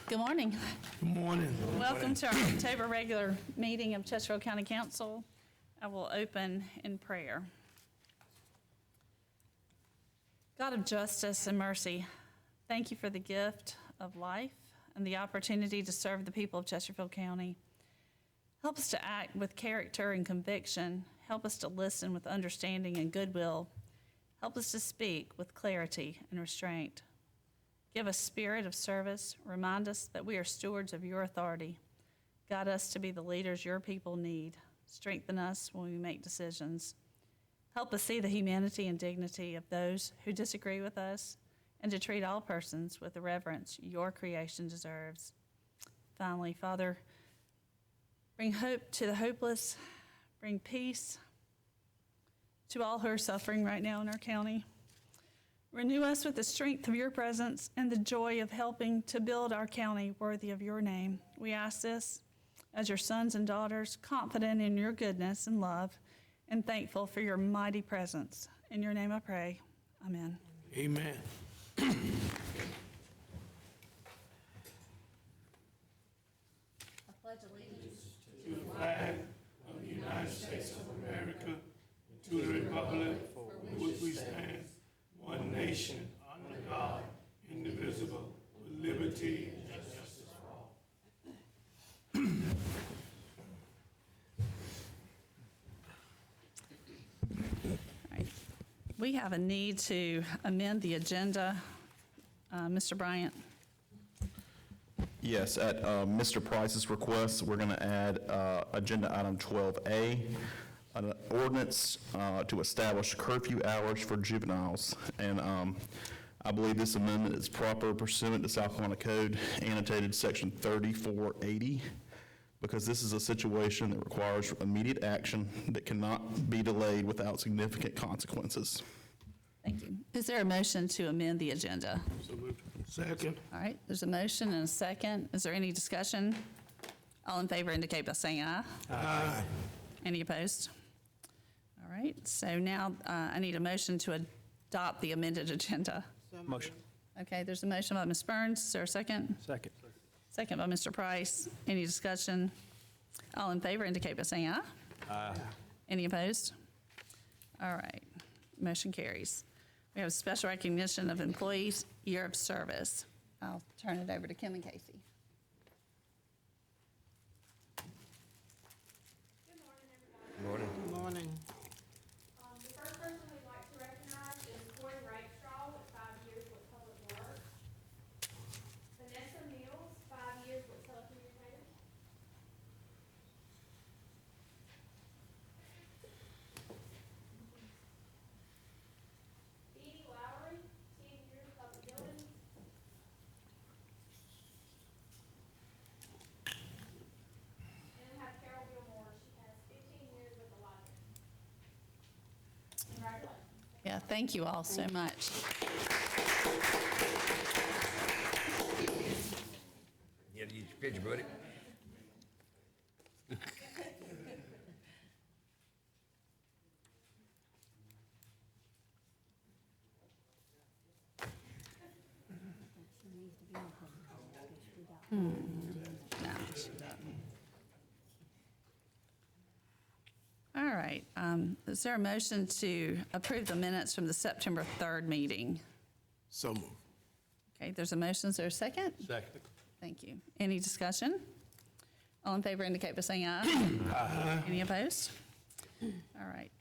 Good morning. Good morning. Welcome to our October regular meeting of Chesterfield County Council. I will open in prayer. God of justice and mercy, thank you for the gift of life and the opportunity to serve the people of Chesterfield County. Help us to act with character and conviction. Help us to listen with understanding and goodwill. Help us to speak with clarity and restraint. Give us spirit of service. Remind us that we are stewards of your authority. Guide us to be the leaders your people need. Strengthen us when we make decisions. Help us see the humanity and dignity of those who disagree with us and to treat all persons with the reverence your creation deserves. Finally, Father, bring hope to the hopeless. Bring peace to all who are suffering right now in our county. Renew us with the strength of your presence and the joy of helping to build our county worthy of your name. We ask this as your sons and daughters, confident in your goodness and love, and thankful for your mighty presence. In your name I pray. Amen. Amen. I pledge allegiance To the flag of the United States of America, and to the republic for which we stand, one nation, under God, indivisible, with liberty and justice for all. We have a need to amend the agenda. Mr. Bryant. Yes, at Mr. Price's request, we're going to add Agenda Item 12A, an ordinance to establish curfew hours for juveniles. And I believe this amendment is proper pursuant to South Carolina Code, annotated Section 3480, because this is a situation that requires immediate action that cannot be delayed without significant consequences. Thank you. Is there a motion to amend the agenda? So moved. Second. All right, there's a motion and a second. Is there any discussion? All in favor indicate by saying aye. Aye. Any opposed? All right, so now I need a motion to adopt the amended agenda. Motion. Okay, there's a motion by Ms. Burns. Is there a second? Second. Second by Mr. Price. Any discussion? All in favor indicate by saying aye. Aye. Any opposed? All right, motion carries. We have special recognition of employees' year of service. I'll turn it over to Kim and Casey. Good morning, everybody. Good morning. Good morning. The first person we'd like to recognize is Corey Rakestraw with 5 years with Public Works. Vanessa Mills, 5 years with telecommunications. Edie Lowry, 10 years public buildings. And we have Carol Gilmore, she has 15 years with the library. Congratulations. Yeah, thank you all so much. You had to use your picture, buddy. No, she doesn't. All right, is there a motion to approve the minutes from the September 3rd meeting? So moved. Okay, there's a motion. Is there a second? Second. Thank you. Any discussion? All in favor indicate by saying aye. Aye. Any opposed? All right.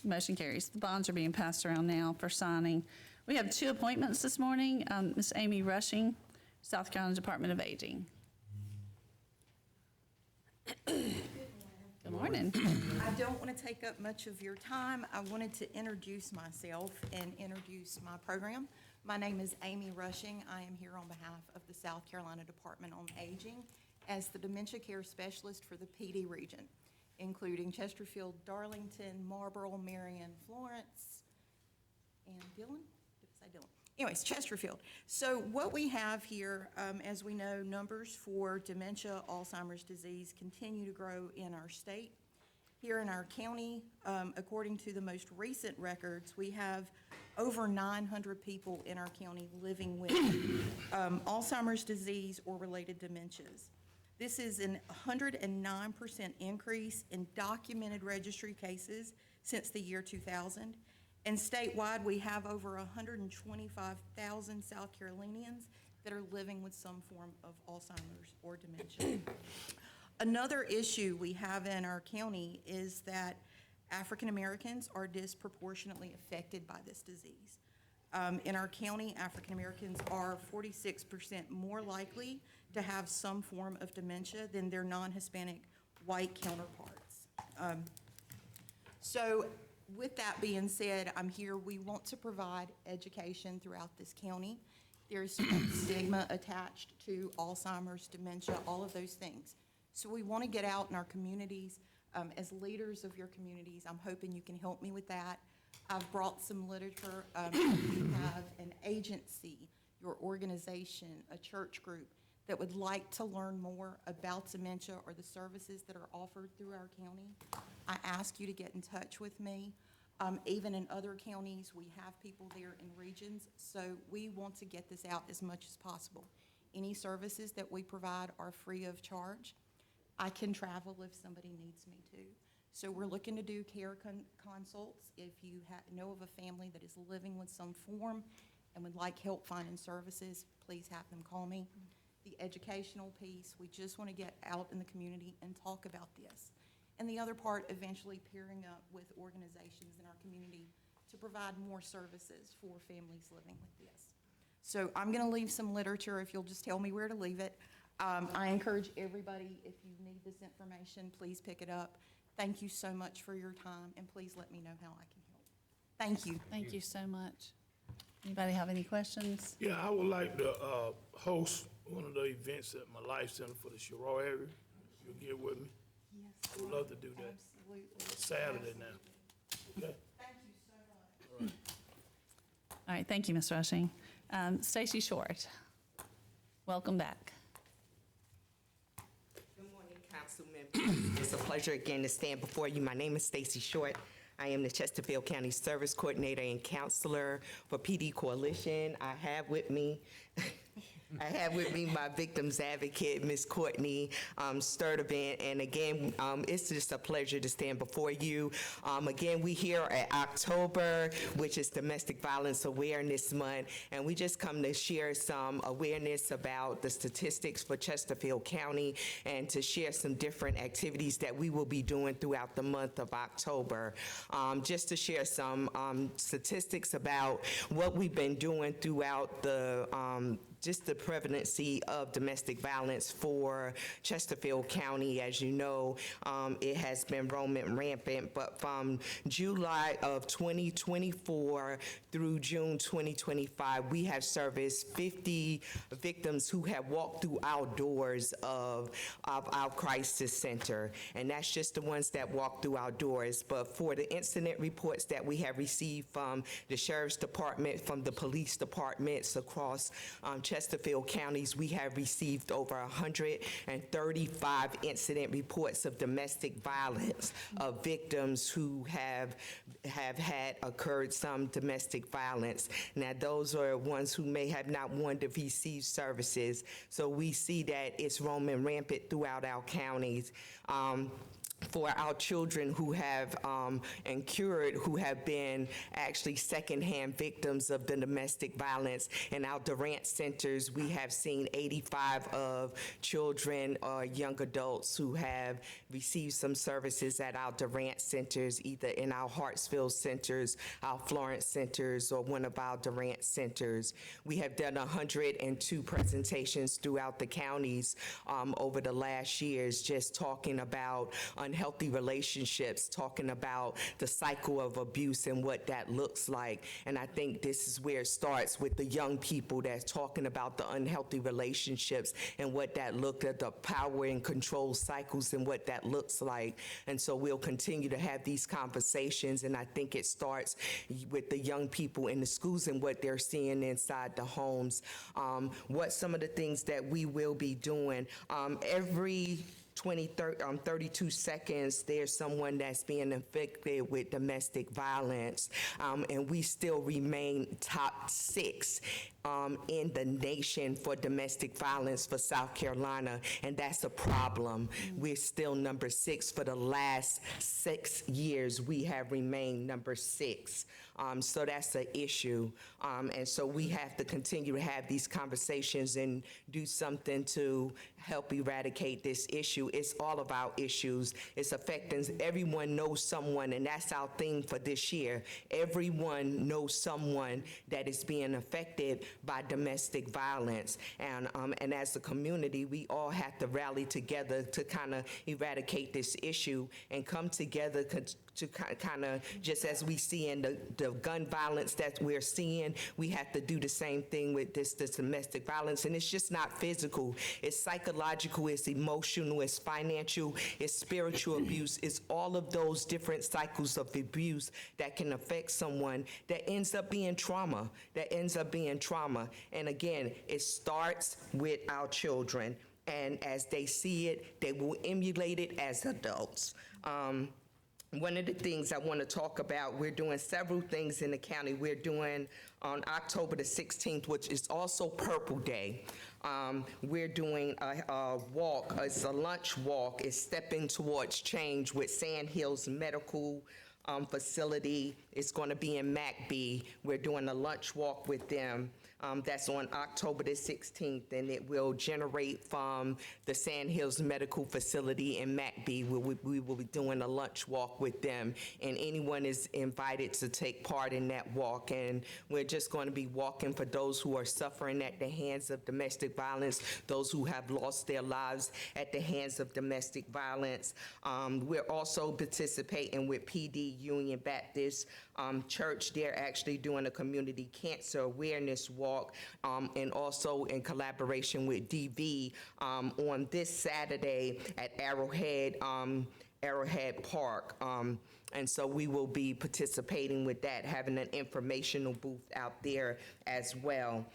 Motion carries. The bonds are being passed around now for signing. We have 2 appointments this morning. Ms. Amy Rushing, South Carolina Department of Aging. Good morning. I don't want to take up much of your time. I wanted to introduce myself and introduce my program. My name is Amy Rushing. I am here on behalf of the South Carolina Department on Aging as the Dementia Care Specialist for the PD region, including Chesterfield, Darlington, Marlboro, Marion, Florence, and Dillon? Did I say Dillon? Anyways, Chesterfield. So what we have here, as we know, numbers for dementia, Alzheimer's disease continue to grow in our state. Here in our county, according to the most recent records, we have over 900 people in our county living with Alzheimer's disease or related dementias. This is an 109% increase in documented registry cases since the year 2000. And statewide, we have over 125,000 South Carolinians that are living with some form of Alzheimer's or dementia. Another issue we have in our county is that African Americans are disproportionately affected by this disease. In our county, African Americans are 46% more likely to have some form of dementia than their non-Hispanic white counterparts. So with that being said, I'm here, we want to provide education throughout this county. There's stigma attached to Alzheimer's, dementia, all of those things. So we want to get out in our communities. As leaders of your communities, I'm hoping you can help me with that. I've brought some literature. You have an agency, your organization, a church group that would like to learn more about dementia or the services that are offered through our county. I ask you to get in touch with me. Even in other counties, we have people there in regions, so we want to get this out as much as possible. Any services that we provide are free of charge. I can travel if somebody needs me to. So we're looking to do care consults. If you know of a family that is living with some form and would like help finding services, please have them call me. The educational piece, we just want to get out in the community and talk about this. And the other part, eventually pairing up with organizations in our community to provide more services for families living with this. So I'm going to leave some literature if you'll just tell me where to leave it. I encourage everybody, if you need this information, please pick it up. Thank you so much for your time, and please let me know how I can help. Thank you. Thank you so much. Anybody have any questions? Yeah, I would like to host one of the events at my Life Center for the Shiro area. You'll get with me. Yes. I would love to do that. Absolutely. Saturday now. Okay? Thank you so much. All right, thank you, Ms. Rushing. Stacy Short, welcome back. Good morning, council members. It's a pleasure again to stand before you. My name is Stacy Short. I am the Chesterfield County Service Coordinator and Counselor for PD Coalition. I have with me my victims advocate, Ms. Courtney Sturdivant. And again, it's just a pleasure to stand before you. Again, we here at October, which is Domestic Violence Awareness Month, and we just come to share some awareness about the statistics for Chesterfield County and to share some different activities that we will be doing throughout the month of October. Just to share some statistics about what we've been doing throughout the just the prevalency of domestic violence for Chesterfield County. As you know, it has been rampant, but from July of 2024 through June 2025, we have serviced 50 victims who have walked through our doors of our crisis center. And that's just the ones that walk through our doors. But for the incident reports that we have received from the Sheriff's Department, from the police departments across Chesterfield counties, we have received over 135 incident reports of domestic violence of victims who have had occurred some domestic violence. Now, those are ones who may have not wanted to receive services. So we see that it's roaming rampant throughout our counties. For our children who have incurred, who have been actually secondhand victims of the domestic violence. In our Durant centers, we have seen 85 of children or young adults who have received some services at our Durant centers, either in our Hartsville centers, our Florence centers, or one of our Durant centers. We have done 102 presentations throughout the counties over the last years, just talking about unhealthy relationships, talking about the cycle of abuse and what that looks like. And I think this is where it starts with the young people that's talking about the unhealthy relationships and what that looked at, the power and control cycles and what that looks like. And so we'll continue to have these conversations, and I think it starts with the young people in the schools and what they're seeing inside the homes. What some of the things that we will be doing, every 32 seconds, there's someone that's being infected with domestic violence, and we still remain top 6 in the nation for domestic violence for South Carolina, and that's a problem. We're still number 6. For the last 6 years, we have remained number 6. So that's an issue. And so we have to continue to have these conversations and do something to help eradicate this issue. It's all of our issues. It's affecting, everyone knows someone, and that's our theme for this year. Everyone knows someone that is being affected by domestic violence. And as a community, we all have to rally together to kind of eradicate this issue and come together to kind of, just as we see in the gun violence that we're seeing, we have to do the same thing with this domestic violence. And it's just not physical. It's psychological, it's emotional, it's financial, it's spiritual abuse. It's all of those different cycles of abuse that can affect someone that ends up being trauma, And again, it starts with our children. And as they see it, they will emulate it as adults. One of the things I want to talk about, we're doing several things in the county. We're doing on October the 16th, which is also Purple Day. We're doing a walk, it's a lunch walk, it's Stepping Towards Change with Sand Hills Medical Facility. It's going to be in McBee. We're doing a lunch walk with them. That's on October the 16th, and it will generate from the Sand Hills Medical Facility in McBee. We will be doing a lunch walk with them, and anyone is invited to take part in that walk. And we're just going to be walking for those who are suffering at the hands of domestic violence, those who have lost their lives at the hands of domestic violence. We're also participating with PD Union Baptist Church. They're actually doing a community cancer awareness walk, and also in collaboration with DV on this Saturday at Arrowhead Park. And so we will be participating with that, having an informational booth out there as well.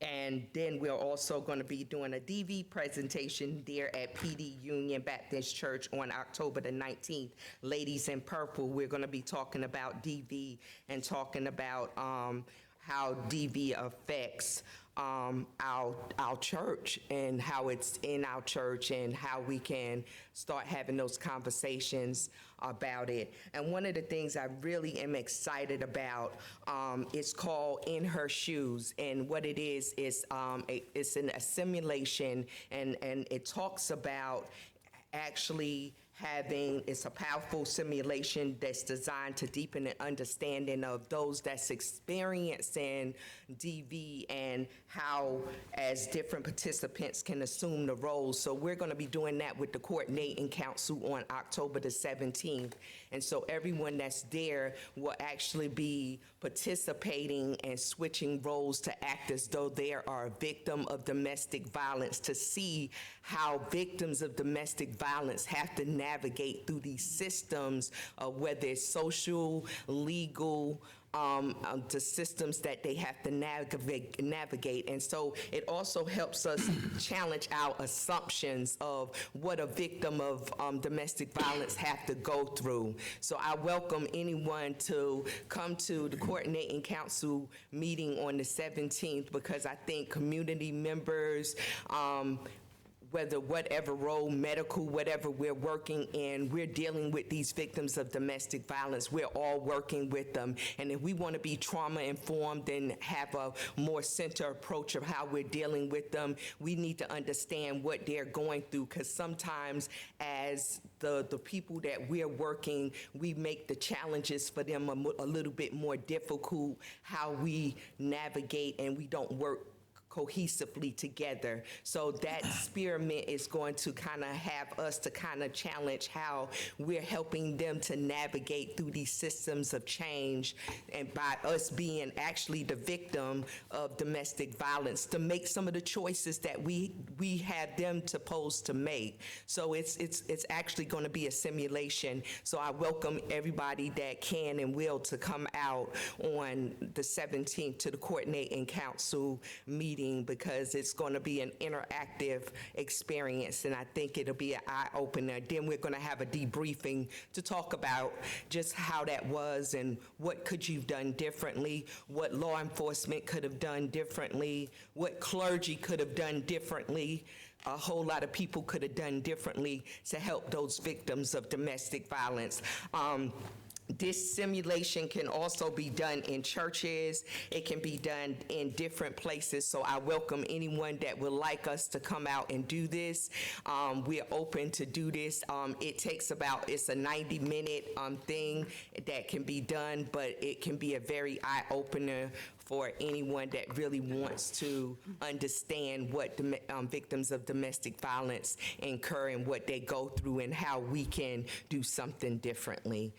And then we're also going to be doing a DV presentation there at PD Union Baptist Church on October the 19th. Ladies in Purple, we're going to be talking about DV and talking about how DV affects our church and how it's in our church and how we can start having those conversations about it. And one of the things I really am excited about is called In Her Shoes. And what it is it's a simulation, and it talks about actually it's a powerful simulation that's designed to deepen an understanding of those that's experiencing DV and how, as different participants can assume the roles. So we're going to be doing that with the Coordinating Council on October the 17th. And so everyone that's there will actually be participating and switching roles to act as though they are a victim of domestic violence, to see how victims of domestic violence have to navigate through these systems, whether it's social, legal, the systems that they have to navigate. And so it also helps us challenge our assumptions of what a victim of domestic violence have to go through. So I welcome anyone to come to the Coordinating Council meeting on the 17th, because I think community members, whatever role, medical, whatever we're working in, we're dealing with these victims of domestic violence. We're all working with them. And if we want to be trauma informed and have a more center approach of how we're dealing with them, we need to understand what they're going through, because sometimes as the people that we're working, we make the challenges for them a little bit more difficult, how we navigate, and we don't work cohesively together. So that experiment is going to kind of have us to kind of challenge how we're helping them to navigate through these systems of change, and by us being actually the victim of domestic violence, to make some of the choices that we have them supposed to make. So it's actually going to be a simulation. So I welcome everybody that can and will to come out on the 17th to the Coordinating Council meeting meeting because it's going to be an interactive experience, and I think it'll be an eye-opener. Then we're going to have a debriefing to talk about just how that was and what could you've done differently, what law enforcement could have done differently, what clergy could have done differently, a whole lot of people could have done differently to help those victims of domestic violence. This simulation can also be done in churches. It can be done in different places. So I welcome anyone that would like us to come out and do this. We're open to do this. It's a 90-minute thing that can be done, but it can be a very eye-opener for anyone that really wants to understand what victims of domestic violence incur and what they go through and how we can do something differently.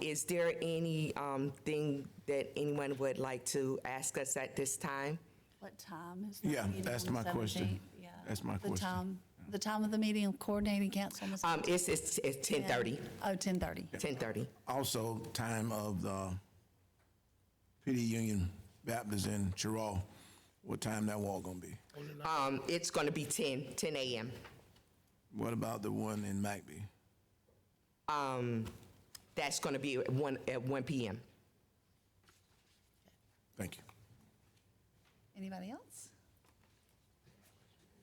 Is there any thing that anyone would like to ask us at this time? What time is that Yeah, meeting that's on the my question. 17th? Yeah. That's my The question. the time of the meeting of coordinating council on the 17th? It's 10:30. Oh, 10:30. 10:30. Also, time of the PD Union Baptist in Cheraw, what time that walk gonna be? It's going to be 10 a.m. What about the one in McBee? That's going to be at 1 p.m. Thank you. Anybody else?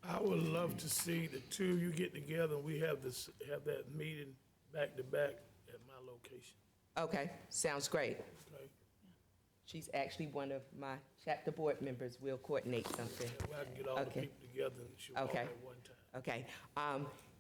I would love to see the two of you get together and we have that meeting back to back at my location, Okay, sounds great. okay? She's actually one of my chapter board members. We'll coordinate something. That way I can get all the Okay. people together and show all Okay. at one time. Okay,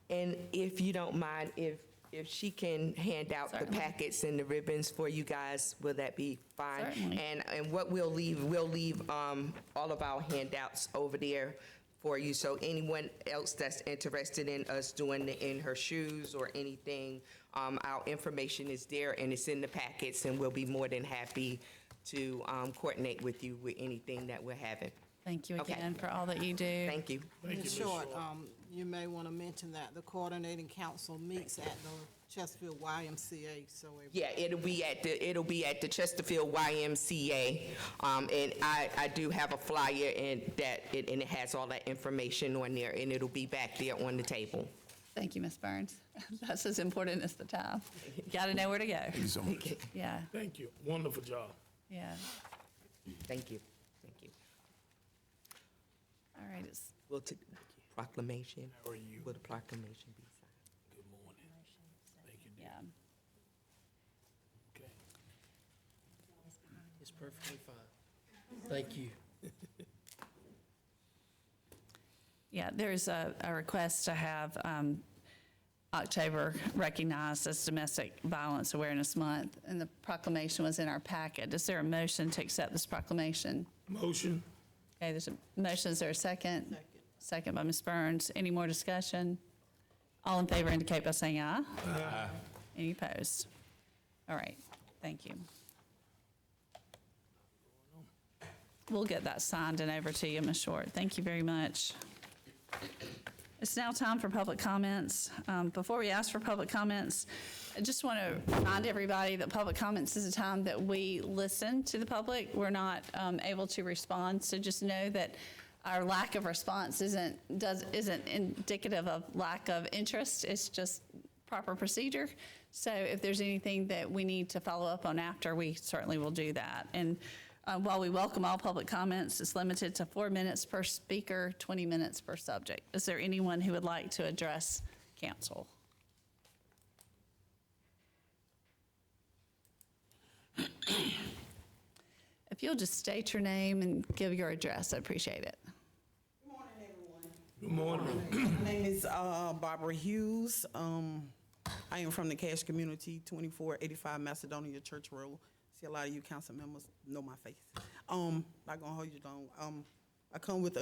and if you don't mind, if she can hand out the Certainly. packets and the ribbons for you guys, will that be fine? Certainly. And what we'll leave all of our handouts over there for you, so anyone else that's interested in us doing the In Her Shoes or anything, our information is there and it's in the packets, and we'll be more than happy to coordinate with you with anything that we're having. Thank you Okay. again for all that you do. Thank you. Thank you, In Ms. short, Short. you may want to mention that the coordinating council meets at the Chesterfield YMCA, so. Yeah, it'll be at the Chesterfield YMCA, and I do have a flyer and it has all that information on there, and it'll be back there on the table. Thank you, Ms. Burns. That's as important as the time. Got to know where to go. Thank you so much. Yeah, Thank you, wonderful job. yeah. Thank you, thank you. All right, it's Will the proclamation? How are you? Will the proclamation be signed? Good morning. Thank you, dear. yeah. Okay. It's perfectly fine. Thank you. Yeah, there's a request to have October recognized as Domestic Violence Awareness Month, and the proclamation was in our packet. Is there a motion to accept this proclamation? Motion? Okay, there's a motion. Is there a second? Second. Second by Ms. Burns. Any more discussion? All in favor indicate by saying aye. Aye. Any opposed? All right, thank you. We'll get that signed and over to you, Ms. Short. Thank you very much. It's now time for public comments. Before we ask for public comments, I just want to remind everybody that public comments is a time that we listen to the public. We're not able to respond, so just know that our lack of response isn't indicative of lack of interest. It's just proper procedure. So if there's anything that we need to follow up on after, we certainly will do that. And while we welcome all public comments, it's limited to 4 minutes per speaker, 20 minutes per subject. Is there anyone who would like to address council? If you'll just state your name and give your address, I'd appreciate it. Good morning, everyone. Good morning. My name is Barbara Hughes. I am from the Cash Community, 2485 Macedonia Church Road. See, a lot of you council members know my face. Not gonna hold you long. I come with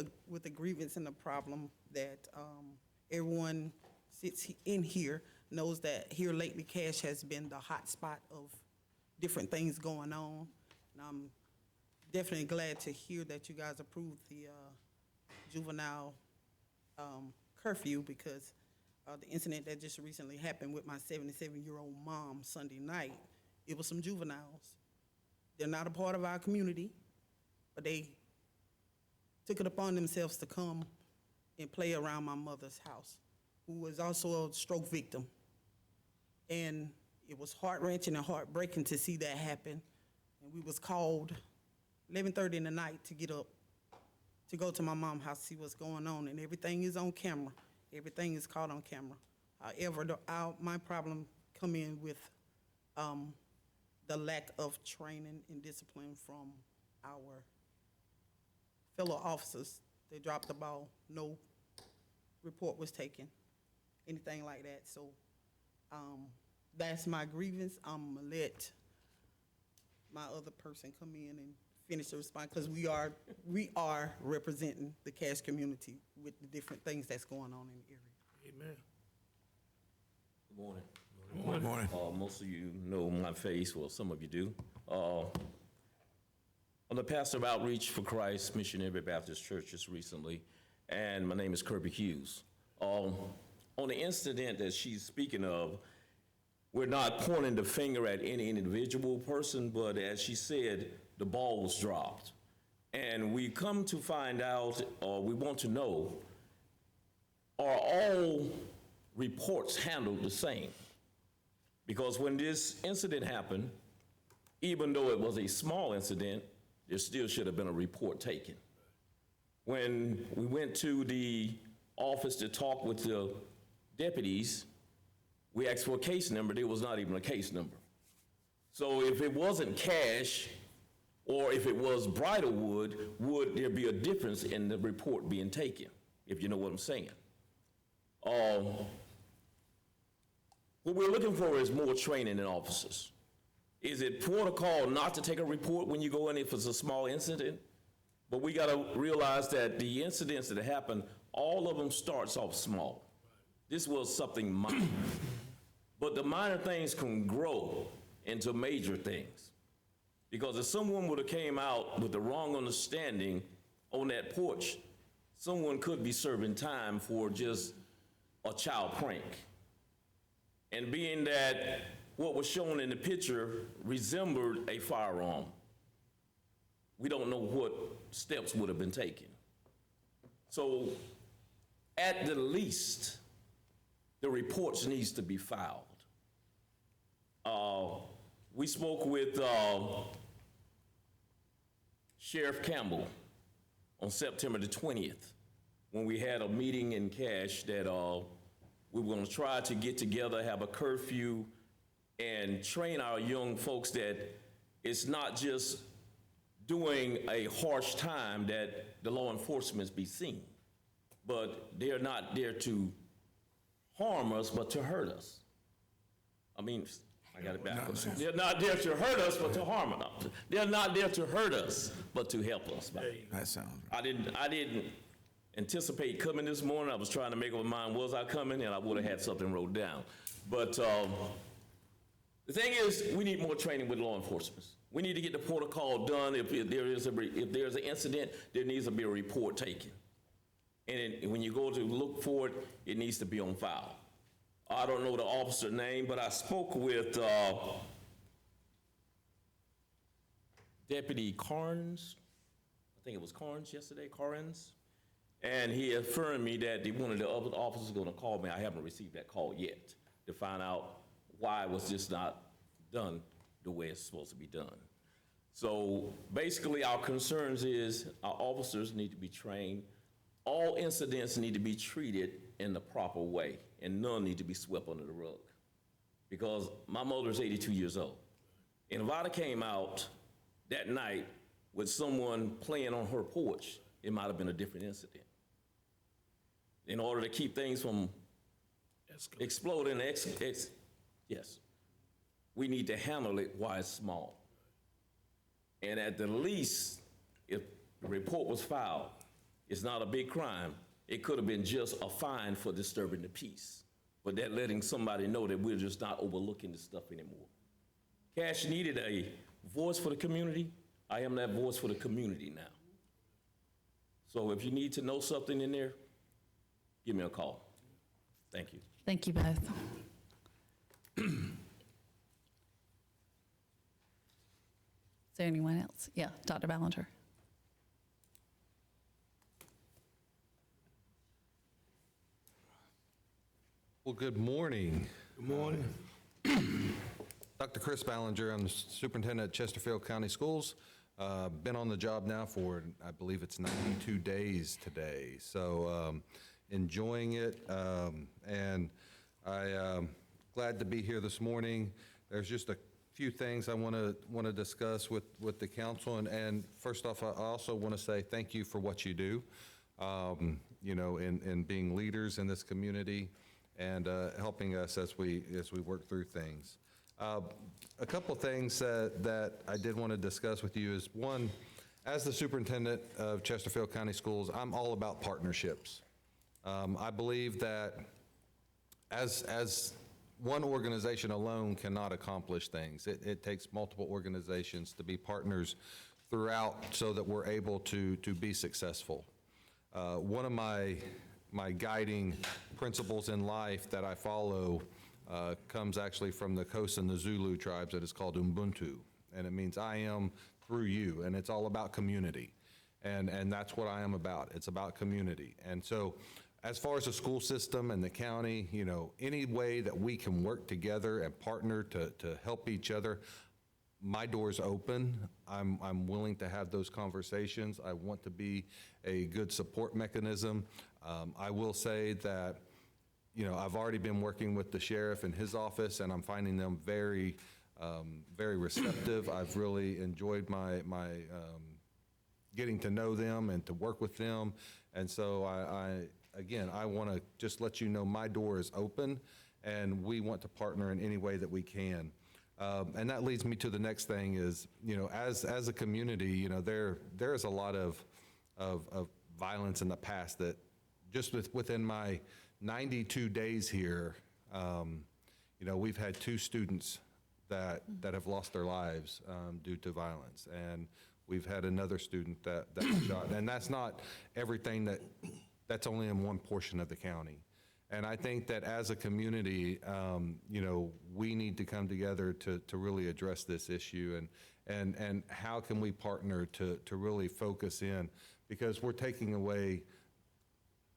a grievance and a problem that everyone sits in here knows that here lately Cash has been the hot spot of different things going on. And I'm definitely glad to hear that you guys approved the juvenile curfew, because the incident that just recently happened with my 77-year-old mom Sunday night, it was some juveniles. They're not a part of our community, but they took it upon themselves to come and play around my mother's house, who was also a stroke victim. And it was heart-wrenching and heartbreaking to see that happen. And we was called 11:30 in the night to get up, to go to my mom's house, see what's going on, and everything is on camera. Everything is caught on camera. However, my problem come in with the lack of training and discipline from our fellow officers. They dropped the ball, no report was taken, anything like that. So that's my grievance. I'm gonna let my other person come in and finish the response, because we are representing the Cache community with the different things that's going on in the area. Amen. Good morning. Good morning. Most of you know my face, well, some of you do. I'm the pastor of Outreach for Christ Missionary Baptist Church just recently, and my name is Kirby Hughes. On the incident that she's speaking of, we're not pointing the finger at any individual person, but as she said, the ball was dropped. And we come to find out, or we want to know, are all reports handled the same? Because when this incident happened, even though it was a small incident, there still should have been a report taken. When we went to the office to talk with the deputies, we asked for a case number. There was not even a case number. So if it wasn't Cache, or if it was Bridlewood, would there be a difference in the report being taken, if you know what I'm saying? What we're looking for is more training in officers. Is it protocol not to take a report when you go in if it's a small incident? But we gotta realize that the incidents that happen, all of them starts off small. This was something minor. But the minor things can grow into major things. Because if someone would have came out with the wrong understanding on that porch, someone could be serving time for just a child prank. And being that what was shown in the picture resembled a firearm, we don't know what steps would have been taken. So at the least, the reports needs to be filed. We spoke with Sheriff Campbell on September the 20th, when we had a meeting in Cache that we were gonna try to get together, have a curfew, and train our young folks that it's not just doing a harsh time that the law enforcement be seen, but they're not there to harm us, but to hurt us. I mean, I got it backwards. They're not there to hurt us, but to harm us. They're not there to hurt us, but to help us. That sounds I didn't anticipate coming this morning. I was trying to make up my mind, was I coming? And I would have had something wrote down. But the thing is, we need more training with law enforcement. We need to get the protocol done. If there's an incident, there needs to be a report taken. And when you go to look for it, it needs to be on file. I don't know the officer name, but I spoke with Deputy Carnes. I think it was Carnes yesterday, Carnes. And he affirmed me that one of the other officers gonna call me. I haven't received that call yet to find out why it was just not done the way it's supposed to be done. So basically our concerns is our officers need to be trained. All incidents need to be treated in the proper way, and none need to be swept under the rug. Because my mother is 82 years old. And if I'd have came out that night with someone playing on her porch, it might have been a different incident. In order to keep things from exploding, yes, we need to handle it while it's small. And at the least, if the report was filed, it's not a big crime. It could have been just a fine for disturbing the peace. But that letting somebody know that we're just not overlooking this stuff anymore. Cache needed a voice for the community. I am that voice for the community now. So if you need to know something in there, give me a call. Thank you. Thank you both. Is there anyone else? Yeah, Dr. Ballinger. Well, good morning. Good morning. Dr. Chris Ballinger, I'm the superintendent at Chesterfield County Schools. Been on the job now for, I believe it's 92 days today. So enjoying it, and glad to be here this morning. There's just a few things I want to discuss with the council. And first off, I also want to say thank you for what you do, you know, in being leaders in this community and helping us as we work through things. A couple things that I did want to discuss with you is, one, as the superintendent of Chesterfield County Schools, I'm all about partnerships. I believe that as one organization alone cannot accomplish things. It takes multiple organizations to be partners throughout so that we're able to be successful. One of my guiding principles in life that I follow comes actually from the Xhosa and the Zulu tribes, that is called Ubuntu, and it means I am through you, and it's all about community, and that's what I am about. It's about community. And so as far as the school system and the county, you know, any way that we can work together and partner to help each other, my door's open. I'm willing to have those conversations. I want to be a good support mechanism. I will say that, you know, I've already been working with the sheriff in his office, and I'm finding them very, very receptive. I've really enjoyed my getting to know them and to work with them. And so again, I want to just let you know my door is open, and we want to partner in any way that we can. And that leads me to the next thing is, you know, as a community, you know, there is a lot of violence in the past that just within my 92 days here, you know, we've had 2 students that have lost their lives due to violence, and we've had another student that was shot. And that's not everything that's only in one portion of the county. And I think that as a community, you know, we need to come together to really address this issue, and how can we partner to really focus in, because we're taking away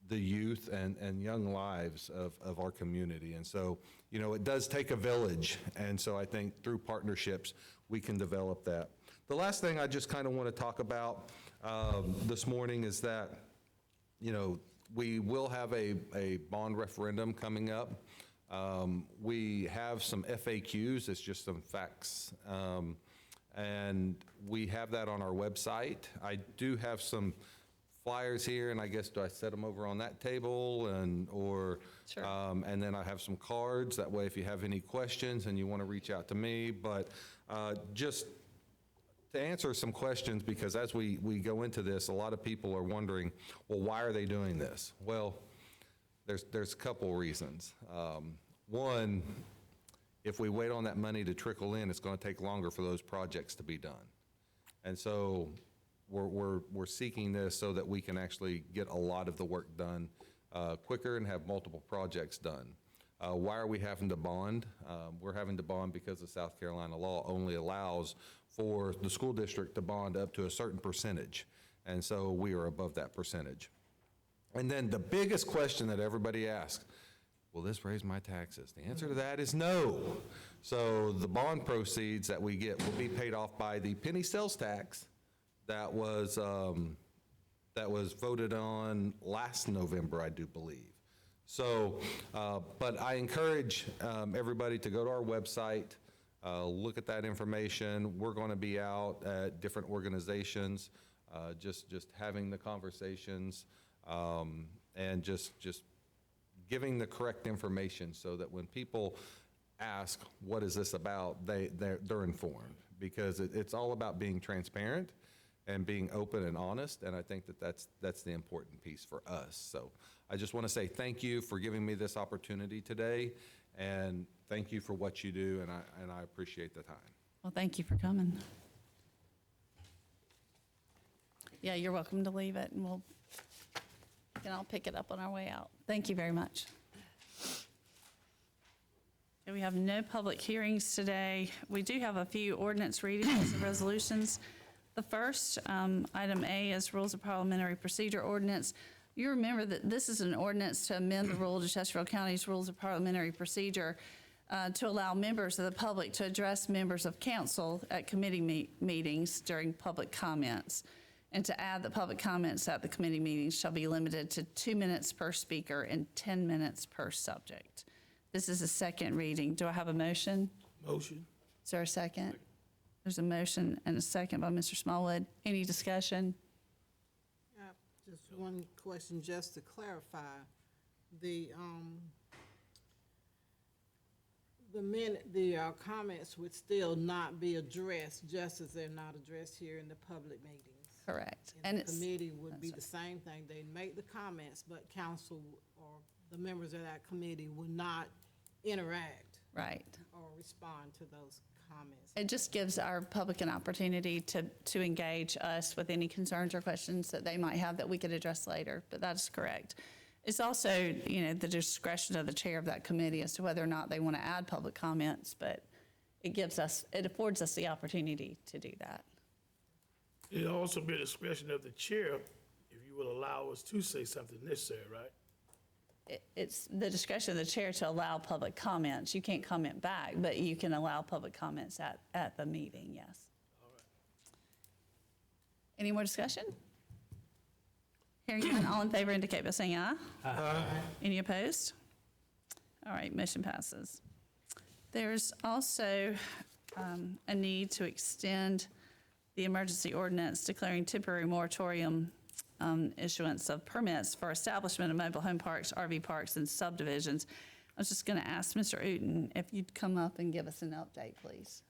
the youth and young lives of our community. And so, you know, it does take a village, and so I think through partnerships, we can develop that. The last thing I just kind of want to talk about this morning is that, you know, we will have a bond referendum coming up. We have some FAQs, it's just some facts, and we have that on our website. I do have some flyers here, and I guess, do I set them over on that table, or Sure. And then I have some cards, that way if you have any questions and you want to reach out to me. But just to answer some questions, because as we go into this, a lot of people are wondering, well, why are they doing this? Well, there's a couple reasons. One, if we wait on that money to trickle in, it's going to take longer for those projects to be done. And so we're seeking this so that we can actually get a lot of the work done quicker and have multiple projects done. Why are we having to bond? We're having to bond because the South Carolina law only allows for the school district to bond up to a certain percentage. And so we are above that percentage. And then the biggest question that everybody asks, will this raise my taxes? The answer to that is no. So the bond proceeds that we get will be paid off by the penny sales tax that was voted on last November, I do believe. So, but I encourage everybody to go to our website, look at that information. We're going to be out at different organizations, just having the conversations, and just giving the correct information so that when people ask, what is this about, they're informed, because it's all about being transparent and being open and honest, and I think that's the important piece for us. So I just want to say thank you for giving me this opportunity today, and thank you for what you do, and I appreciate the time. Well, thank you for coming. Yeah, you're welcome to leave it, and I'll pick it up on our way out. Thank you very much. Okay, we have no public hearings today. We do have a few ordinance readings and resolutions. The first, item A, is Rules of Parliamentary Procedure Ordinance. You remember that this is an ordinance to amend the rule to Chesterfield County's Rules of Parliamentary Procedure to allow members of the public to address members of council at committee meetings during public comments, and to add that public comments at the committee meetings shall be limited to 2 minutes per speaker and 10 minutes per subject. This is a second reading. Do I have a motion? Motion. Is there a second? There's a motion and a second by Mr. Smallwood. Any discussion? Just one question, just to clarify. The comments would still not be addressed, just as they're not addressed here in the public meetings. Correct. And the it's committee would be the same thing. They'd make the comments, but council or the members of that committee would not interact right. or respond to those comments. It just gives our public an opportunity to engage us with any concerns or questions that they might have that we could address later, but that's correct. It's also, the discretion of the chair of that committee as to whether or not they want to add public comments, but it affords us the opportunity to do that. It'll also be a discretion of the chair if you will allow us to say something necessary, right? It's the discretion of the chair to allow public comments. You can't comment back, but you can allow public comments at the meeting, yes. All right. Any more discussion? Hearing none, all in favor indicate by saying aye. Aye. Any opposed? All right, motion passes. There's also a need to extend the emergency ordinance declaring temporary moratorium issuance of permits for establishment of mobile home parks, RV parks, and subdivisions. I was just going to ask Mr. Uten if you'd come up and give us an update, please.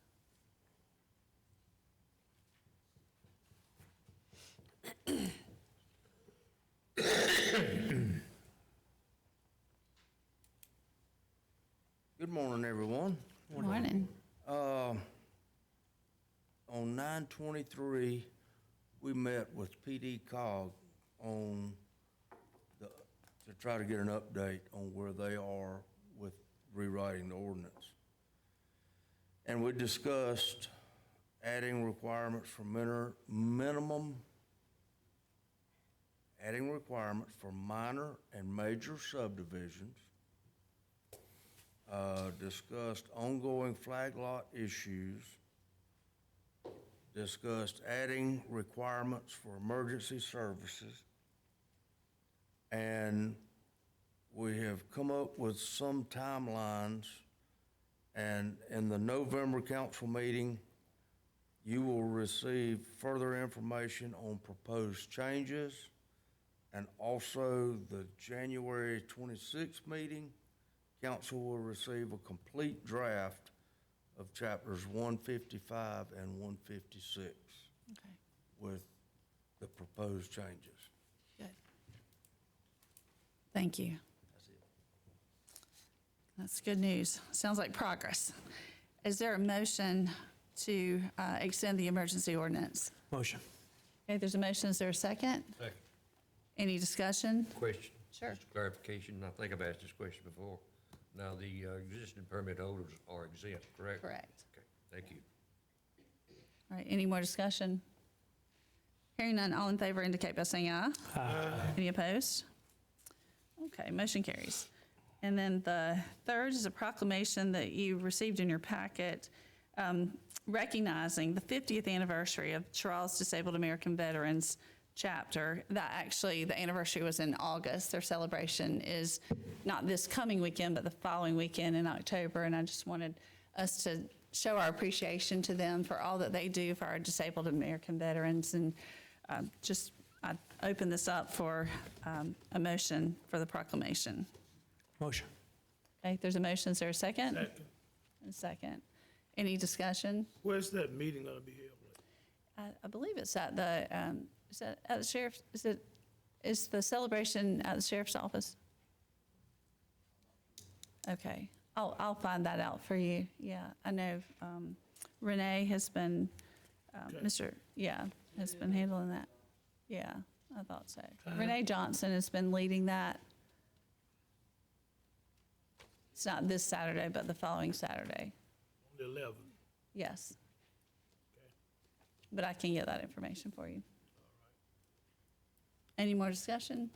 Good morning, everyone. Good morning. On 9/23, we met with PD COG to try to get an update on where they are with rewriting the ordinance. And we discussed adding requirements for minor and major subdivisions, discussed ongoing flag lot issues, discussed adding requirements for emergency services, and we have come up with some timelines, and in the November council meeting, you will receive further information on proposed changes, and also the January 26th meeting, council will receive a complete draft of chapters 155 and 156 Okay. with the proposed changes. Good. Thank you. That's it. That's good news. Sounds like progress. Is there a motion to extend the emergency ordinance? Motion. Okay, there's a motion. Is there a second? Second. Any discussion? Question. Sure. Just clarification. I think I've asked this question before. Now, the existing permit holders are exempt, correct? Correct. Okay, thank you. All right, any more discussion? Hearing none, all in favor indicate by saying aye. Aye. Any opposed? Okay, motion carries. And then the third is a proclamation that you received in your packet recognizing the 50th anniversary of Charles Disabled American Veterans chapter. That actually, the anniversary was in August. Their celebration is not this coming weekend, but the following weekend in October. And I just wanted us to show our appreciation to them for all that they do for our disabled American veterans. And I open this up for a motion for the proclamation. Motion. Okay, there's a motion. Is there a second? Second. A second. Any discussion? Where's that meeting gonna be held? I believe it's at the, is that at the sheriff's, is the celebration at the sheriff's office? Okay, I'll find that out for you. Yeah, I know Renee has been, has been handling that. Yeah, I thought so. Renee Johnson has been leading that. It's not this Saturday, but the following Saturday. On the 11th. Yes. But I can get that information for you. Any more discussion?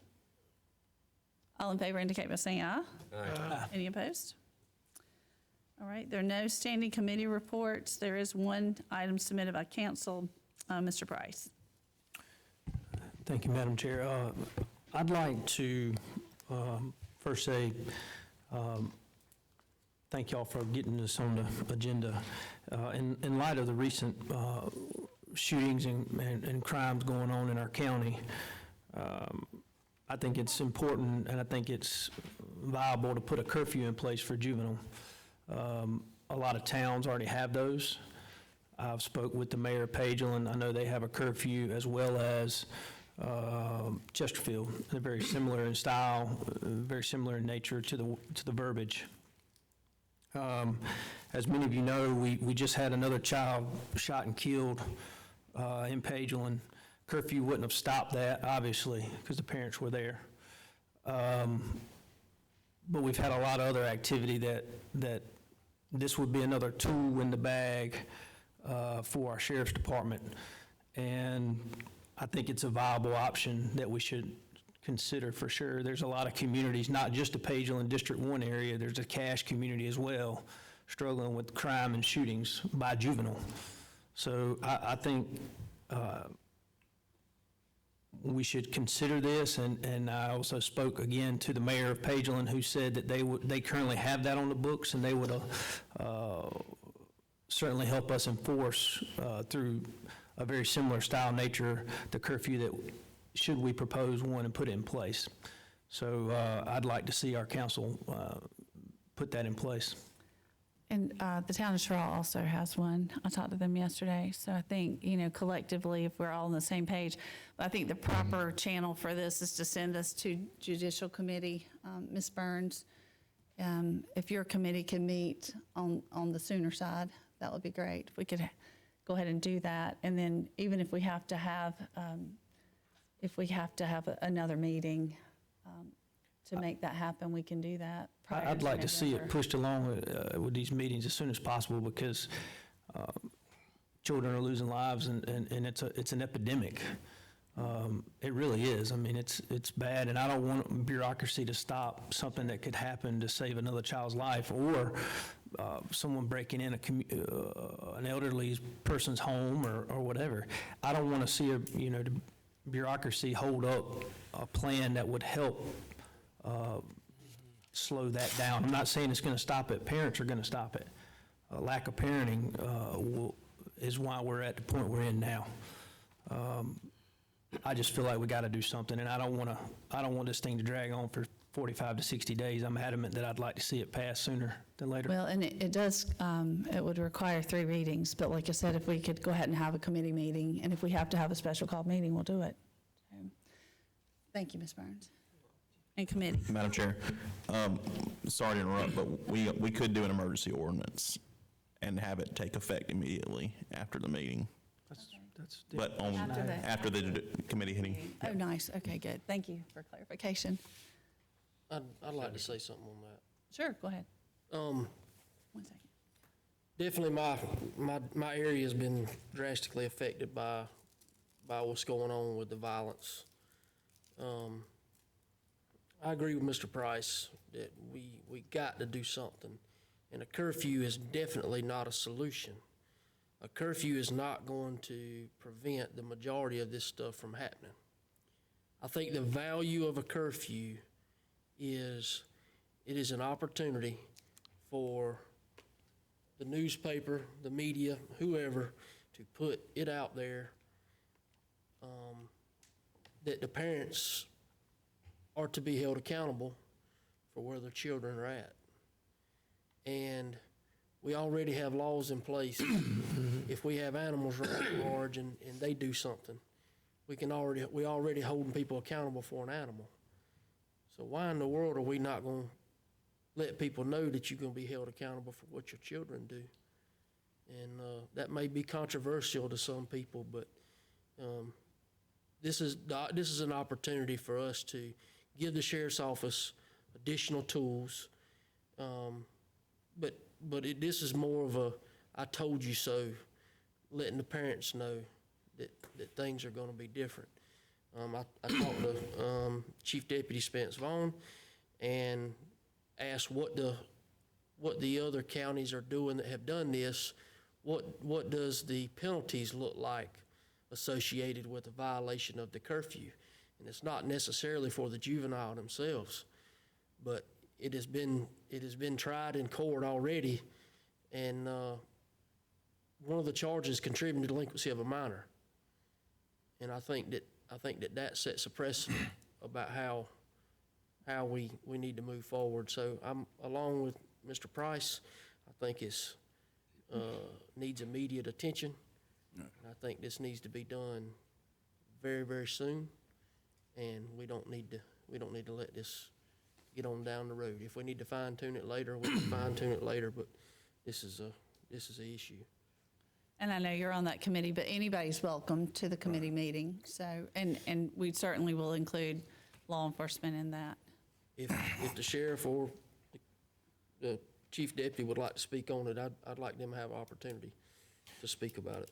All in favor indicate by saying aye. Aye. Any opposed? All right, there are no standing committee reports. There is one item submitted by council. Mr. Price. Thank you, Madam Chair. I'd like to first say thank y'all for getting this on the agenda. In light of the recent shootings and crimes going on in our county, I think it's important and I think it's viable to put a curfew in place for juvenile. A lot of towns already have those. I've spoke with the mayor of Pageland. I know they have a curfew, as well as Chesterfield. They're very similar in style, very similar in nature to the verbiage. As many of you know, we just had another child shot and killed in Pageland. Curfew wouldn't have stopped that, obviously, because the parents were there. But we've had a lot of other activity that this would be another tool in the bag for our sheriff's department. And I think it's a viable option that we should consider for sure. There's a lot of communities, not just the Pageland District 1 area, there's a Cache community as well, struggling with crime and shootings by juvenile. So I think we should consider this, and I also spoke again to the mayor of Pageland, who said that they currently have that on the books, and they would certainly help us enforce through a very similar style nature the curfew that should we propose one and put it in place. So I'd like to see our council put that in place. And the town of Sherrill also has one. I talked to them yesterday. So I think, collectively, if we're all on the same page, I think the proper channel for this is to send us to Judicial Committee. Ms. Burns, if your committee can meet on the sooner side, that would be great. If we could go ahead and do that. And then even if we have to have, another meeting to make that happen, we can do that. I'd like to see it pushed along with these meetings as soon as possible, because children are losing lives, and it's an epidemic. It really is. I mean, it's bad, and I don't want bureaucracy to stop something that could happen to save another child's life, or someone breaking in an elderly person's home or whatever. I don't want to see the bureaucracy hold up a plan that would help slow that down. I'm not saying it's going to stop it. Parents are going to stop it. Lack of parenting is why we're at the point we're in now. I just feel like we got to do something, and I don't want this thing to drag on for 45 to 60 days. I'm adamant that I'd like to see it pass sooner than later. Well, and it does, it would require 3 readings, but like I said, if we could go ahead and have a committee meeting, and if we have to have a special call meeting, we'll do it. So, thank you, Ms. Burns. And committee. Madam Chair, sorry to interrupt, but we could do an emergency ordinance and have it take effect immediately after the meeting. But only after the committee meeting. Oh, nice. Okay, good. Thank you for clarification. I'd like to say something on that. Sure, go ahead. 1 second. Definitely my area has been drastically affected by what's going on with the violence. I agree with Mr. Price that we got to do something, and a curfew is definitely not a solution. A curfew is not going to prevent the majority of this stuff from happening. I think the value of a curfew is it is an opportunity for the newspaper, the media, whoever, to put it out there that the parents are to be held accountable for where their children are at. And we already have laws in place. If we have animals run at large and they do something, we already holding people accountable for an animal. So why in the world are we not going to let people know that you're going to be held accountable for what your children do? And that may be controversial to some people, but this is an opportunity for us to give the sheriff's office additional tools. But this is more of a I told you so, letting the parents know that things are going to be different. I talked to Chief Deputy Spence Vaughn, and asked what the other counties are doing that have done this. What does the penalties look like associated with a violation of the curfew? And it's not necessarily for the juvenile themselves, but it has been tried in court already, and one of the charges contributing to delinquency of a minor. And I think that sets a precedent about how we need to move forward. So I'm, along with Mr. Price, I think it's needs immediate attention. I think this needs to be done very, very soon, and we don't need to let this get on down the road. If we need to fine tune it later, we can fine tune it later, but this is a issue. And I know you're on that committee, but anybody's welcome to the committee meeting. So, and we certainly will include law enforcement in that. If the sheriff or the chief deputy would like to speak on it, I'd like them to have an opportunity to speak about it.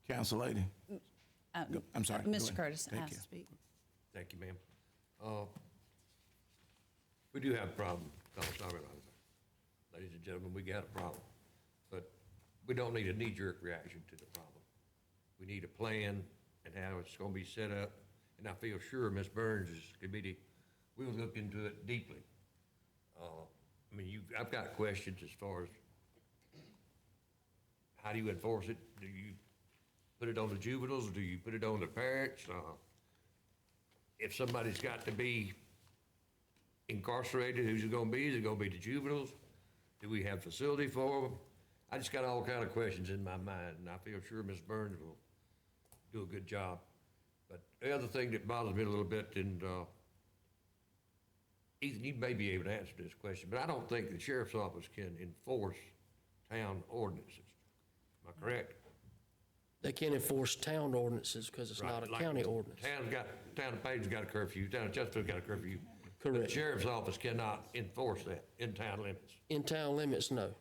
Council lady. I'm sorry. Go Mr. ahead. Curtis Thank has you. to speak. Thank you, ma'am. We do have a problem, ladies and gentlemen, we got a problem. But we don't need a knee-jerk reaction to the problem. We need a plan and how it's gonna be set up, and I feel sure Ms. Burns' committee will look into it deeply. I mean, I've got questions as far as how do you enforce it? Do you put it on the juveniles? Do you put it on the parents? If somebody's got to be incarcerated, who's it gonna be? Is it gonna be the juveniles? Do we have facility for them? I just got all kind of questions in my mind, and I feel sure Ms. Burns will do a good job. But the other thing that bothers me a little bit, and Ethan, you may be able to answer this question, but I don't think the sheriff's office can enforce town ordinances. Am I correct? They can't enforce town ordinances because it's not a Like county ordinance. Town of Page's got a curfew, town of Chesterfield's got a curfew. But Correct. the sheriff's office cannot enforce that in town limits. In town limits, no.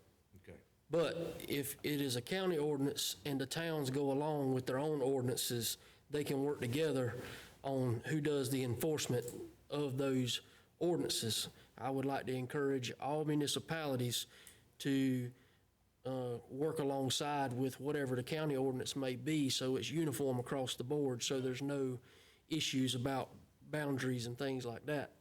Okay. But if it is a county ordinance and the towns go along with their own ordinances, they can work together on who does the enforcement of those ordinances. I would like to encourage all municipalities to work alongside with whatever the county ordinance may be, so it's uniform across the board, so there's no issues about boundaries and things like that.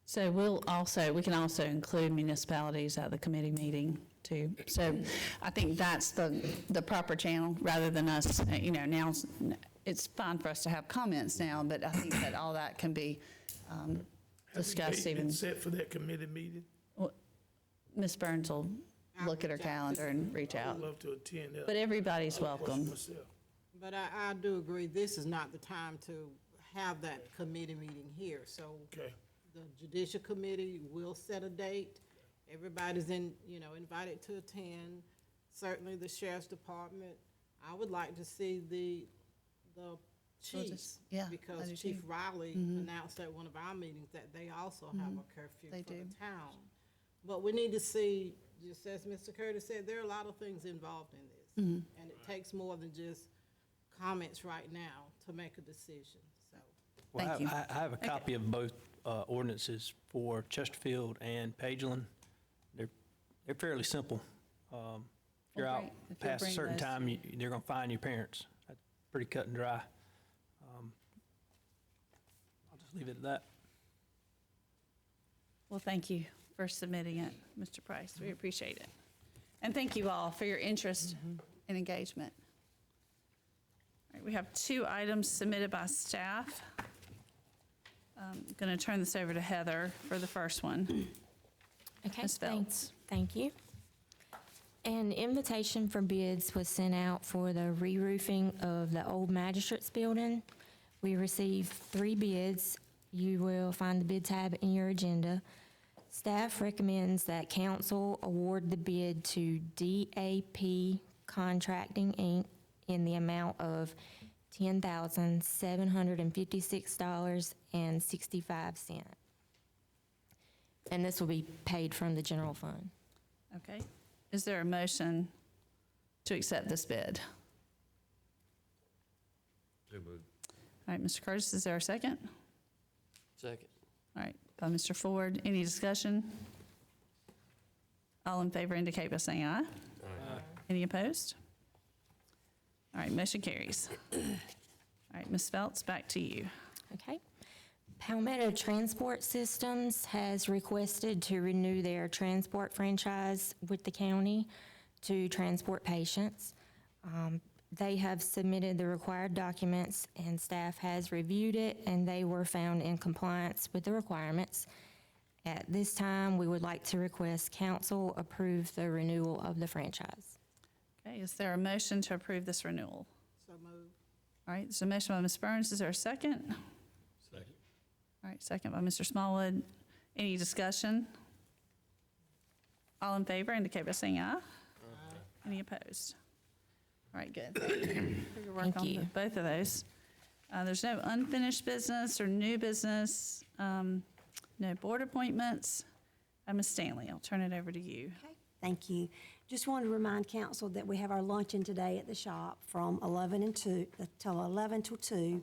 So we can also include municipalities at the committee meeting too. So I think that's the proper channel, rather than us, now it's fine for us to have comments now, but I think that all that can be discussed Have a date been even. set for that committee meeting? Ms. Burns will look at her calendar and reach I out. would love to attend that. But everybody's I have a question welcome. myself. But I do agree, this is not the time to have that committee meeting here. So Okay. the Judicial Committee will set a date. Everybody's invited to attend. Certainly the Sheriff's Department. I would like to see the chiefs. yeah, I Because do Chief too. Riley announced at one of our meetings that they also have a curfew They for the do. town. But we need to see, just as Mr. Curtis said, there are a lot of things involved in this. And it takes more than just comments right now to make a decision, so. Well, Thank you. I have a copy of both ordinances for Chesterfield and Pageland. They're fairly simple. If you're out great. If you'll past a bring certain those. time, they're going to fine your parents. That's pretty cut and dry. I'll just leave it at that. Well, thank you for submitting it, Mr. Price. We appreciate it. And thank you all for your interest and engagement. All right, we have 2 items submitted by staff. I'm going to turn this over to Heather for the first one. Okay, Ms. Phelps. thank you. An invitation for bids was sent out for the re-roofing of the old Magistrates Building. We received 3 bids. You will find the bid tab in your agenda. Staff recommends that council award the bid to DAP Contracting, Inc. in the amount of $10,756.65. And this will be paid from the general fund. Okay. Is there a motion to accept this bid? So moved. All right, Mr. Curtis, is there a second? Second. All right, by Mr. Ford. Any discussion? All in favor indicate by saying aye. Aye. Any opposed? All right, motion carries. All right, Ms. Phelps, back to you. Okay. Palmetto Transport Systems has requested to renew their transport franchise with the county to transport patients. They have submitted the required documents, and staff has reviewed it, and they were found in compliance with the requirements. At this time, we would like to request council approve the renewal of the franchise. Okay, is there a motion to approve this renewal? So moved. All right, there's a motion by Ms. Burns. Is there a second? Second. All right, second by Mr. Smallwood. Any discussion? All in favor indicate by saying aye. Any opposed? All right, good. Thank you for your work Thank on you. both of those. There's no unfinished business or new business, no board appointments. Ms. Stanley, I'll turn it over to you. Okay, thank you. Just wanted to remind council that we have our luncheon today at the shop from 11 till 11 till 2.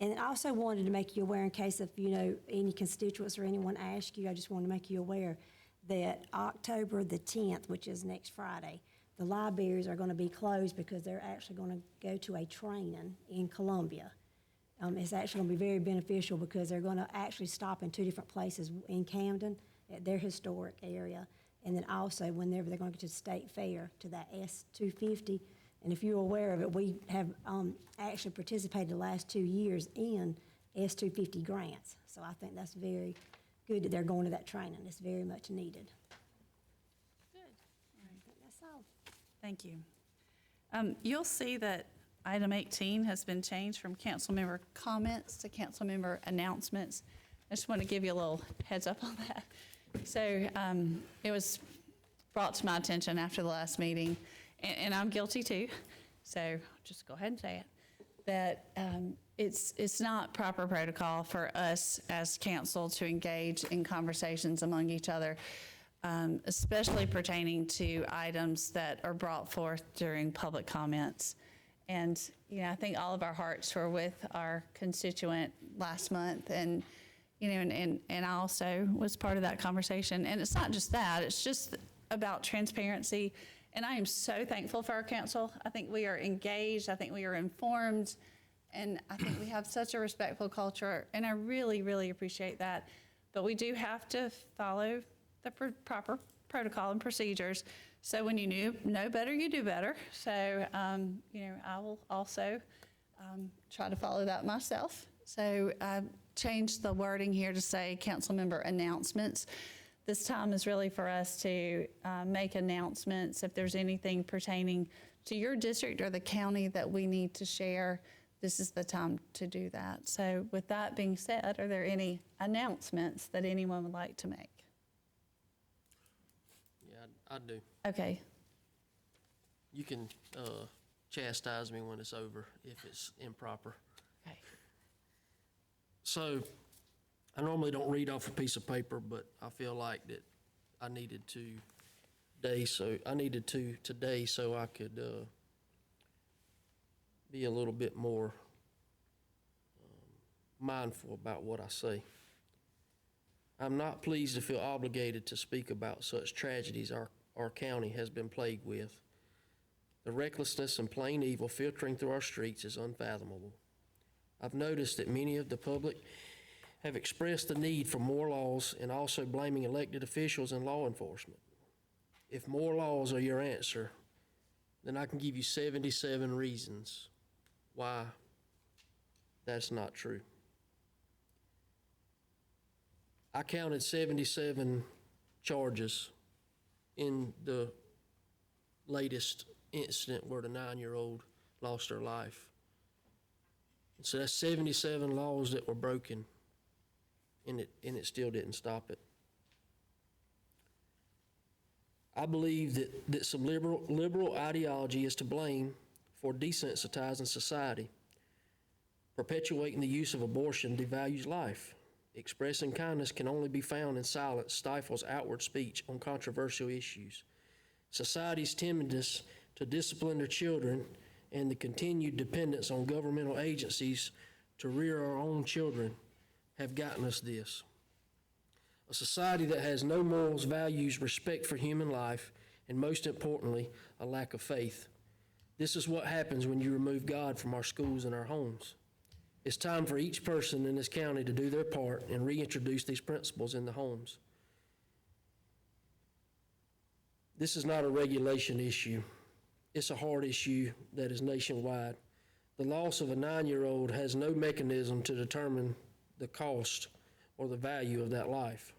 And I also wanted to make you aware, in case of, any constituents or anyone ask you, I just wanted to make you aware that October the 10th, which is next Friday, the libraries are going to be closed because they're actually going to go to a training in Columbia. It's actually going to be very beneficial because they're going to actually stop in 2 different places in Camden at their historic area, and then also whenever they're going to get to the State Fair to that S250. And if you're aware of it, we have actually participated the last 2 years in S250 grants. So I think that's very good that they're going to that training. It's very much needed. Good. I think that's all. Thank you. You'll see that item 18 has been changed from council member comments to council member announcements. I just want to give you a little heads up on that. So it was brought to my attention after the last meeting, and I'm guilty too, so just go ahead and say it, that it's not proper protocol for us as council to engage in conversations among each other, especially pertaining to items that are brought forth during public comments. And, I think all of our hearts were with our constituent last month, and I also was part of that conversation. And it's not just that, it's just about transparency. And I am so thankful for our council. I think we are engaged, I think we are informed, and I think we have such a respectful culture, and I really, really appreciate that. But we do have to follow the proper protocol and procedures. So when you know better, you do better. So, I will also try to follow that myself. So I changed the wording here to say council member announcements. This time is really for us to make announcements. If there's anything pertaining to your district or the county that we need to share, this is the time to do that. So with that being said, are there any announcements that anyone would like to make? Yeah, I do. Okay. You can chastise me when it's over if it's improper. Okay. So, I normally don't read off a piece of paper, but I feel like that I needed to today so I could be a little bit more mindful about what I say. I'm not pleased to feel obligated to speak about such tragedies our county has been plagued with. The recklessness and plain evil filtering through our streets is unfathomable. I've noticed that many of the public have expressed the need for more laws and also blaming elected officials and law enforcement. If more laws are your answer, then I can give you 77 reasons why that's not true. I counted 77 charges in the latest incident where the 9-year-old lost her life. And so that's 77 laws that were broken, and it still didn't stop it. I believe that some liberal ideology is to blame for desensitizing society. Perpetuating the use of abortion devalues life. Expressing kindness can only be found in silence, stifles outward speech on controversial issues. Society's timidness to discipline their children and the continued dependence on governmental agencies to rear our own children have gotten us this. a society that has no morals, values, respect for human life, and most importantly, a lack of faith. This is what happens when you remove God from our schools and our homes. It's time for each person in this county to do their part and reintroduce these principles in the homes. This is not a regulation issue. It's a hard issue that is nationwide. The loss of a 9-year-old has no mechanism to determine the cost or the value of that life.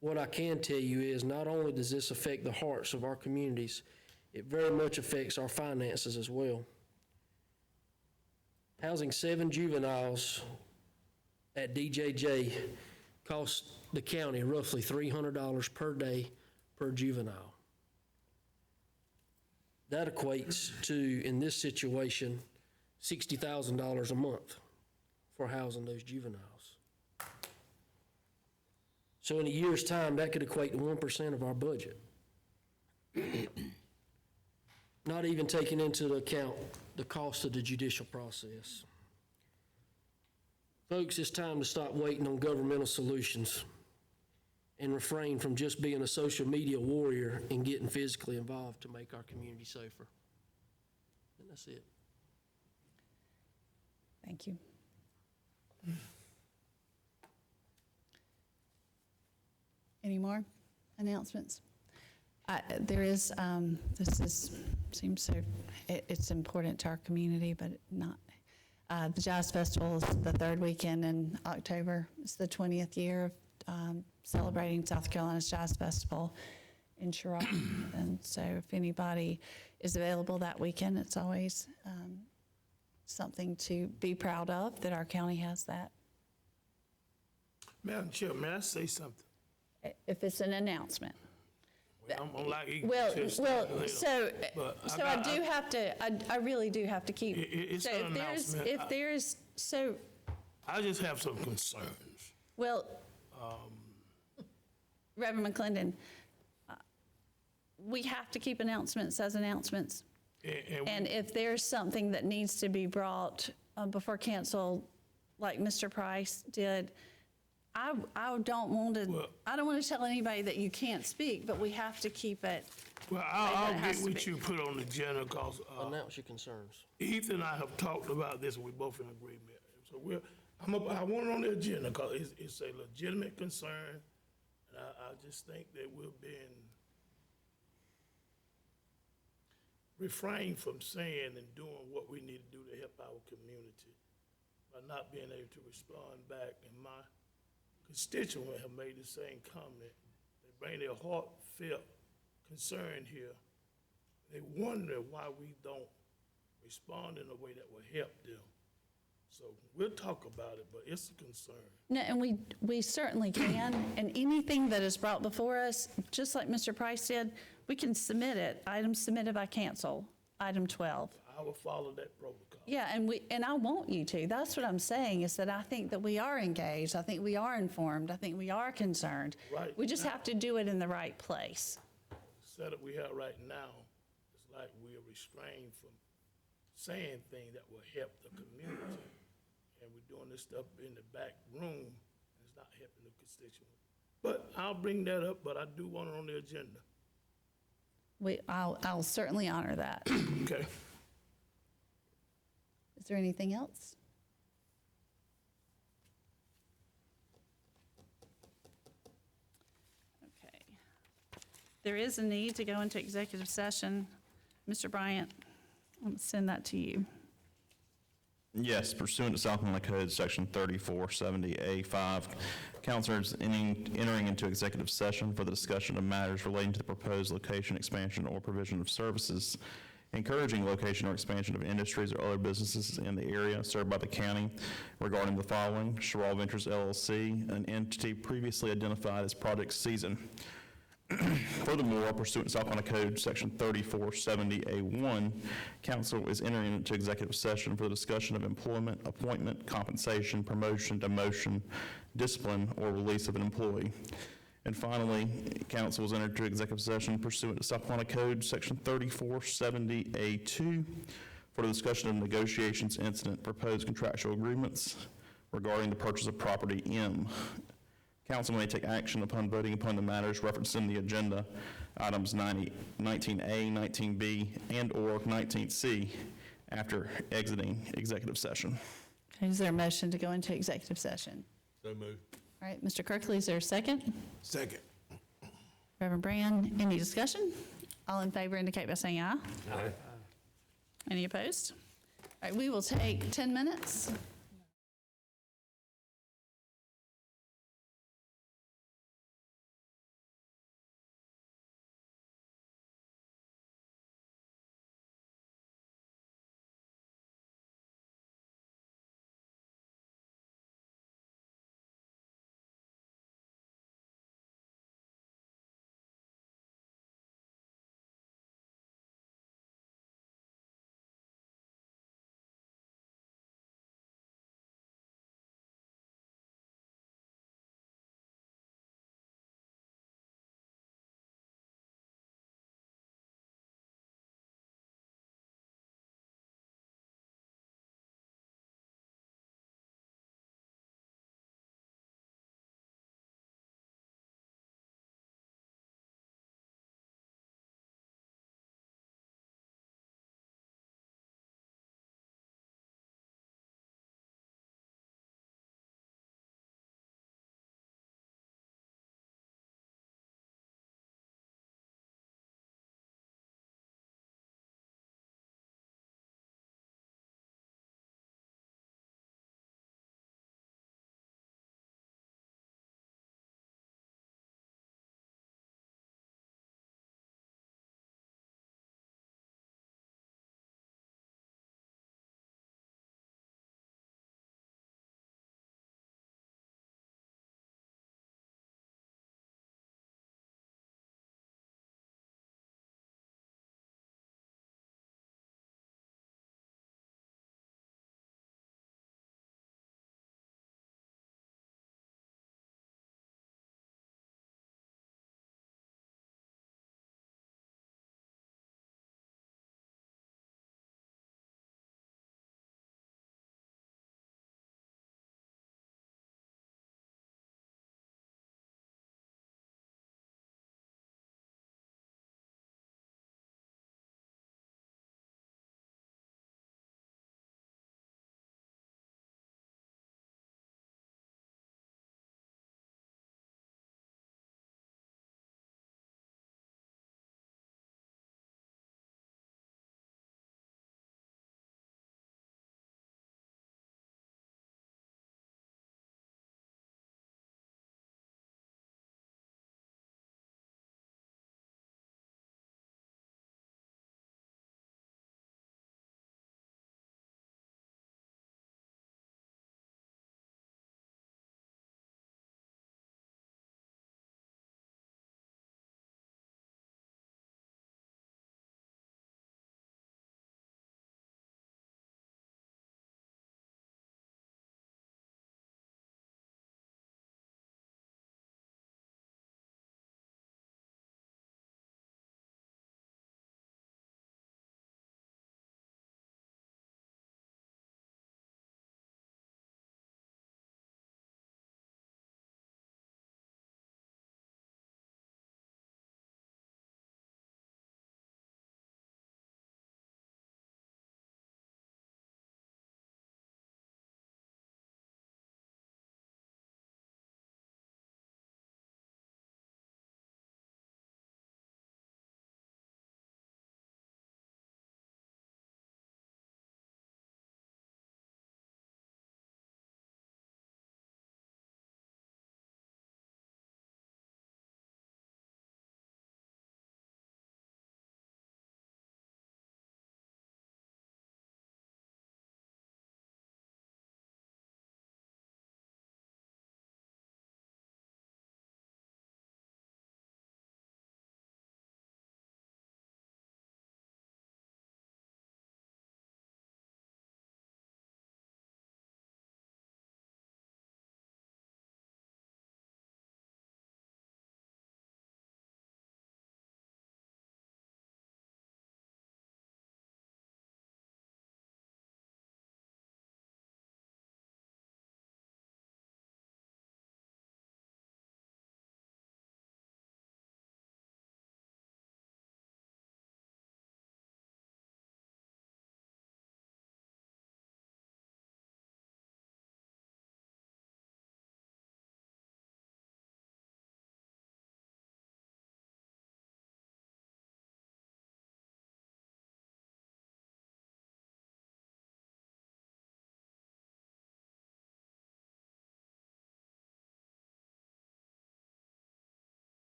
What I can tell you is not only does this affect the hearts of our communities, it very much affects our finances as well. Housing 7 juveniles at DJJ costs the county roughly $300 per day per juvenile. That equates to, in this situation, $60,000 a month for housing those juveniles. So in a year's time, that could equate to 1% of our budget. Not even taking into account the cost of the judicial process. Folks, it's time to stop waiting on governmental solutions and refrain from just being a social media warrior and getting physically involved to make our community safer. And that's it. Thank you. Any more announcements? There is, seems so, it's important to our community, but not. The Jazz Festival is the third weekend in October. It's the 20th year of celebrating South Carolina's Jazz Festival in Cheraw. And so if anybody is available that weekend, it's always something to be proud of that our county has that. Madam Chair, may I say something? If it's an announcement. I'm like, Well, so I do have to, I really do have to keep. It's So an announcement. if there's, so, I just have some concerns. well, Reverend McClendon, we have to keep announcements as announcements. And if there's something that needs to be brought before council, like Mr. Price did, I don't want to tell anybody that you can't speak, but we have to keep it. Well, I'll get with you, put on the agenda, because Announce your concerns. Heath and I have talked about this, and we're both in agreement. So I want it on the agenda, because it's a legitimate concern, and I just think that we're being refrained from saying and doing what we need to do to help our community by not being able to respond back. And my constituents have made the same comment. They bring their heartfelt concern here. They wonder why we don't respond in a way that will help them. So we'll talk about it, but it's a concern. No, and we certainly can, and anything that is brought before us, just like Mr. Price said, we can submit it, item submitted by council, item 12. I will follow that protocol. Yeah, and I want you to. That's what I'm saying, is that I think that we are engaged. I think we are informed. I think we are concerned. Right. We just have to do it in the right place. The setup we have right now, it's like we are restrained from saying things that will help the community. And we're doing this stuff in the back room, and it's not helping the constituents. But I'll bring that up, but I do want it on the agenda. I'll certainly honor that. Okay. Is there anything else? Okay. There is a need to go into executive session. Mr. Bryant, I'm going to send that to you. Yes, pursuant to South Carolina Code, Section 3470A5, councilors entering into executive session for the discussion of matters relating to the proposed location expansion or provision of services, encouraging location or expansion of industries or other businesses in the area served by the county regarding the following: Cheraw Ventures LLC, an entity previously identified as Project Season. Furthermore, pursuant to South Carolina Code, Section 3470A1, council is entering into executive session for the discussion of employment, appointment, compensation, promotion, demotion, discipline, or release of an employee. And finally, council is entered into executive session pursuant to South Carolina Code, Section 3470A2, for the discussion of negotiations, incident, proposed contractual agreements regarding the purchase of property M. Council may take action upon voting upon the matters referenced in the agenda, items 19A, 19B, and/or 19C, after exiting executive session. Okay, is there a motion to go into executive session? So moved. All right, Mr. Kirkley, is there a second? Second. Reverend Brand, any discussion? All in favor indicate by saying aye. Aye. Any opposed? All right, we will take 10 minutes.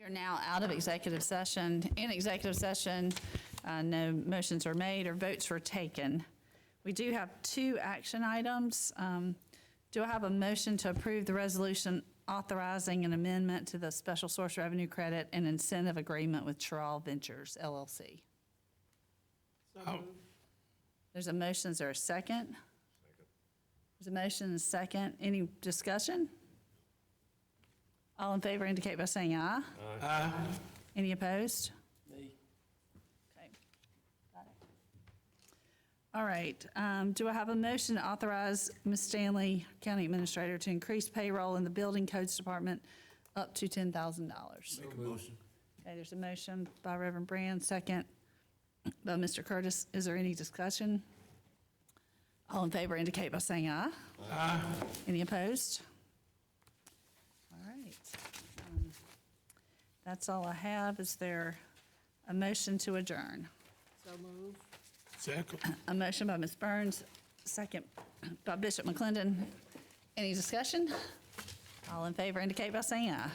We are now out of executive session. In executive session, no motions were made or votes were taken. We do have 2 action items. Do I have a motion to approve the resolution authorizing an amendment to the special source revenue credit and incentive agreement with Chorale Ventures LLC? There's a motion. Is there a second? Second. There's a motion and a second. Any discussion? All in favor indicate by saying aye. Aye. Any opposed? Me. Okay. Got it. All right. Do I have a motion to authorize Ms. Stanley, County Administrator, to increase payroll in the Building Codes Department up to $10,000? Make a motion. Okay, there's a motion by Reverend Brand, second by Mr. Curtis. Is there any discussion? All in favor indicate by saying aye. Aye. Any opposed? All right. That's all I have. Is there a motion to adjourn? So moved. Second. A motion by Ms. Burns, second by Bishop McClendon. Any discussion? All in favor indicate by saying aye.